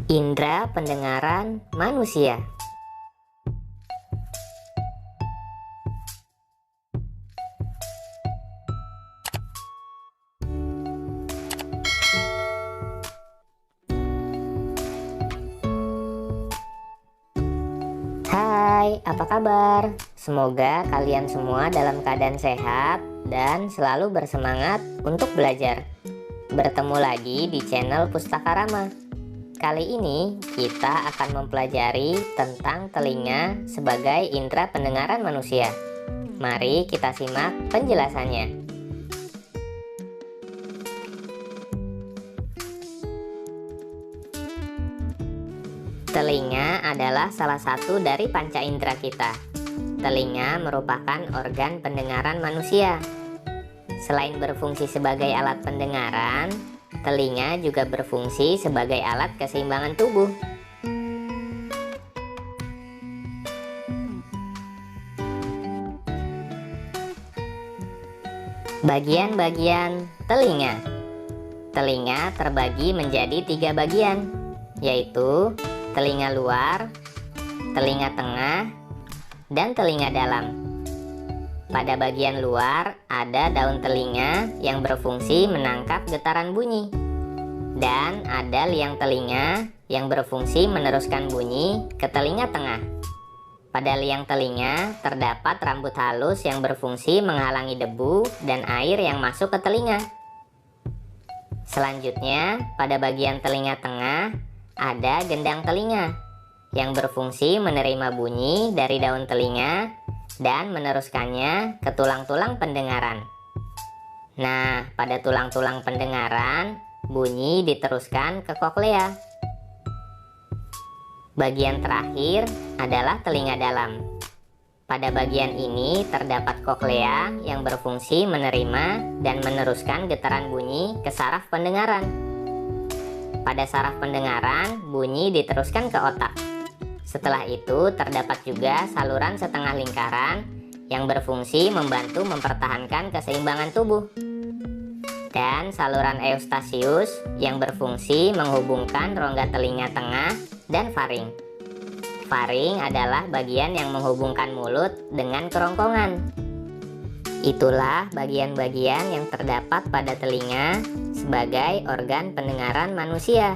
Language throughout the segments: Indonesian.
Indra pendengaran manusia. Hai, apa kabar? Semoga kalian semua dalam keadaan sehat dan selalu bersemangat untuk belajar. Bertemu lagi di channel Pustaka Rama. Kali ini kita akan mempelajari tentang telinga sebagai indera pendengaran manusia. Mari kita simak penjelasannya. Telinga adalah salah satu dari panca indera kita. Telinga merupakan organ pendengaran manusia. Selain berfungsi sebagai alat pendengaran, telinga juga berfungsi sebagai alat keseimbangan tubuh. Bagian-bagian telinga. Telinga terbagi menjadi 3 bagian, yaitu telinga luar, telinga tengah, dan telinga dalam. Pada bagian luar ada daun telinga yang berfungsi menangkap getaran bunyi, dan ada liang telinga yang berfungsi meneruskan bunyi ke telinga tengah. Pada liang telinga terdapat rambut halus yang berfungsi menghalangi debu dan air yang masuk ke telinga. Selanjutnya, pada bagian telinga tengah ada gendang telinga yang berfungsi menerima bunyi dari daun telinga dan meneruskannya ke tulang-tulang pendengaran. Nah, pada tulang-tulang pendengaran, bunyi diteruskan ke koklea. Bagian terakhir adalah telinga dalam. Pada bagian ini terdapat koklea yang berfungsi menerima dan meneruskan getaran bunyi ke saraf pendengaran. Pada saraf pendengaran, bunyi diteruskan ke otak. Setelah itu terdapat juga saluran setengah lingkaran yang berfungsi membantu mempertahankan keseimbangan tubuh, dan saluran eustasius yang berfungsi menghubungkan rongga telinga tengah dan faring. Faring adalah bagian yang menghubungkan mulut dengan kerongkongan. Itulah bagian-bagian yang terdapat pada telinga sebagai organ pendengaran manusia.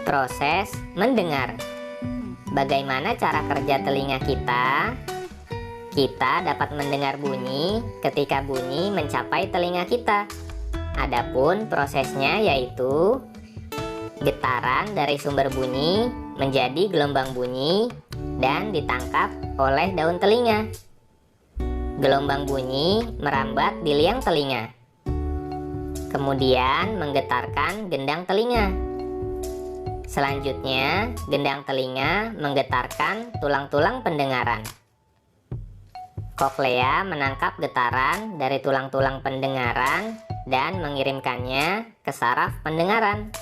Proses mendengar. Bagaimana cara kerja telinga kita? Kita dapat mendengar bunyi ketika bunyi mencapai telinga kita. Adapun prosesnya yaitu getaran dari sumber bunyi menjadi gelombang bunyi dan ditangkap oleh daun telinga. Gelombang bunyi merambat di liang telinga, kemudian menggetarkan gendang telinga. Selanjutnya, gendang telinga menggetarkan tulang-tulang pendengaran. Koklea menangkap getaran dari tulang-tulang pendengaran dan mengirimkannya ke saraf pendengaran.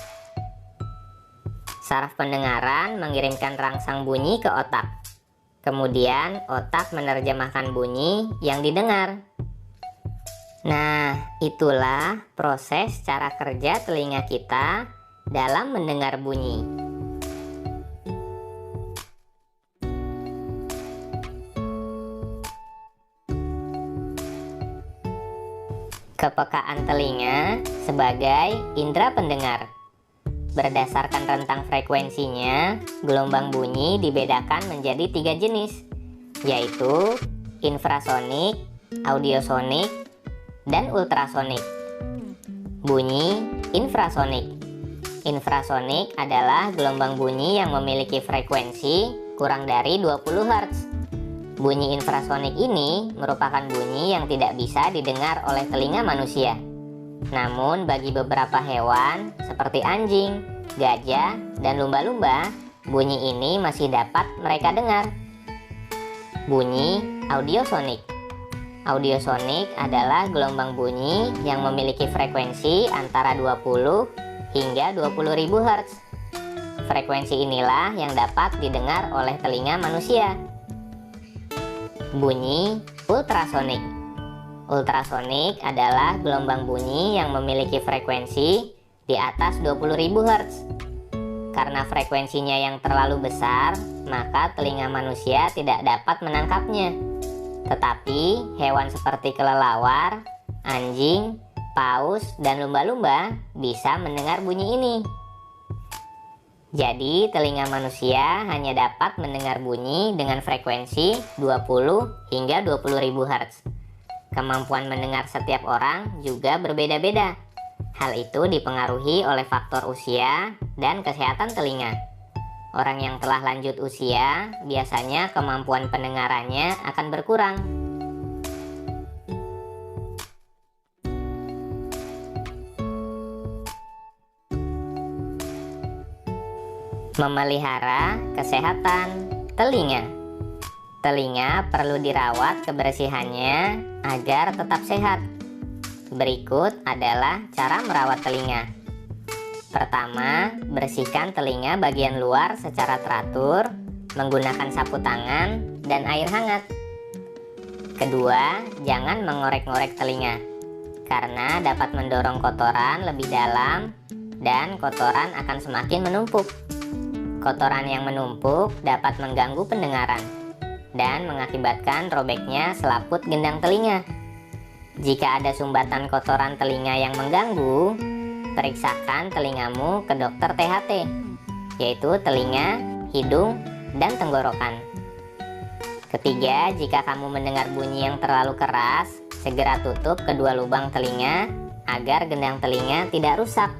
Saraf pendengaran mengirimkan rangsang bunyi ke otak. Kemudian, otak menerjemahkan bunyi yang didengar. Nah, itulah proses cara kerja telinga kita dalam mendengar bunyi. Kepekaan telinga sebagai indera pendengar. Berdasarkan rentang frekuensinya, gelombang bunyi dibedakan menjadi 3 jenis, yaitu infrasonik, audiosonik, dan ultrasonik. Bunyi infrasonik. Infrasonik adalah gelombang bunyi yang memiliki frekuensi kurang dari 20 Hz. Bunyi infrasonik ini merupakan bunyi yang tidak bisa didengar oleh telinga manusia. Namun bagi beberapa hewan seperti anjing, gajah, dan lumba-lumba, bunyi ini masih dapat mereka dengar. Bunyi audiosonik. Audiosonik adalah gelombang bunyi yang memiliki frekuensi antara 20 hingga 20.000 Hz. Frekuensi inilah yang dapat didengar oleh telinga manusia. Bunyi ultrasonik. Ultrasonik adalah gelombang bunyi yang memiliki frekuensi di atas 20.000 Hz. Karena frekuensinya yang terlalu besar, maka telinga manusia tidak dapat menangkapnya. Tetapi hewan seperti kelelawar, anjing, paus, dan lumba-lumba bisa mendengar bunyi ini. Jadi, telinga manusia hanya dapat mendengar bunyi dengan frekuensi 20 hingga 20.000 Hz. Kemampuan mendengar setiap orang juga berbeda-beda. Hal itu dipengaruhi oleh faktor usia dan kesehatan telinga. Orang yang telah lanjut usia, biasanya kemampuan pendengarannya akan berkurang. Memelihara kesehatan telinga. Telinga perlu dirawat kebersihannya agar tetap sehat. Berikut adalah cara merawat telinga. Pertama, bersihkan telinga bagian luar secara teratur menggunakan sapu tangan dan air hangat. Kedua, jangan mengorek-ngorek telinga karena dapat mendorong kotoran lebih dalam dan kotoran akan semakin menumpuk. Kotoran yang menumpuk dapat mengganggu pendengaran dan mengakibatkan robeknya selaput gendang telinga. Jika ada sumbatan kotoran telinga yang mengganggu, periksakan telingamu ke dokter THT, yaitu telinga, hidung, dan tenggorokan. Ketiga, jika kamu mendengar bunyi yang terlalu keras, segera tutup kedua lubang telinga agar gendang telinga tidak rusak.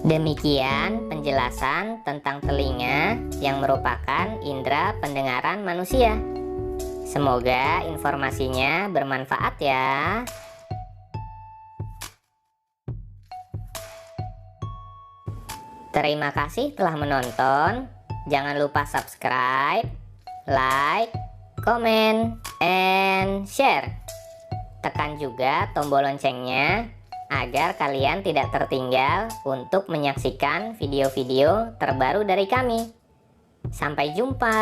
Demikian penjelasan tentang telinga yang merupakan indera pendengaran manusia. Semoga informasinya bermanfaat ya. Terima kasih telah menonton. Jangan lupa subscribe, like, comment, and share. Tekan juga tombol loncengnya agar kalian tidak tertinggal untuk menyaksikan video-video terbaru dari kami. Sampai jumpa.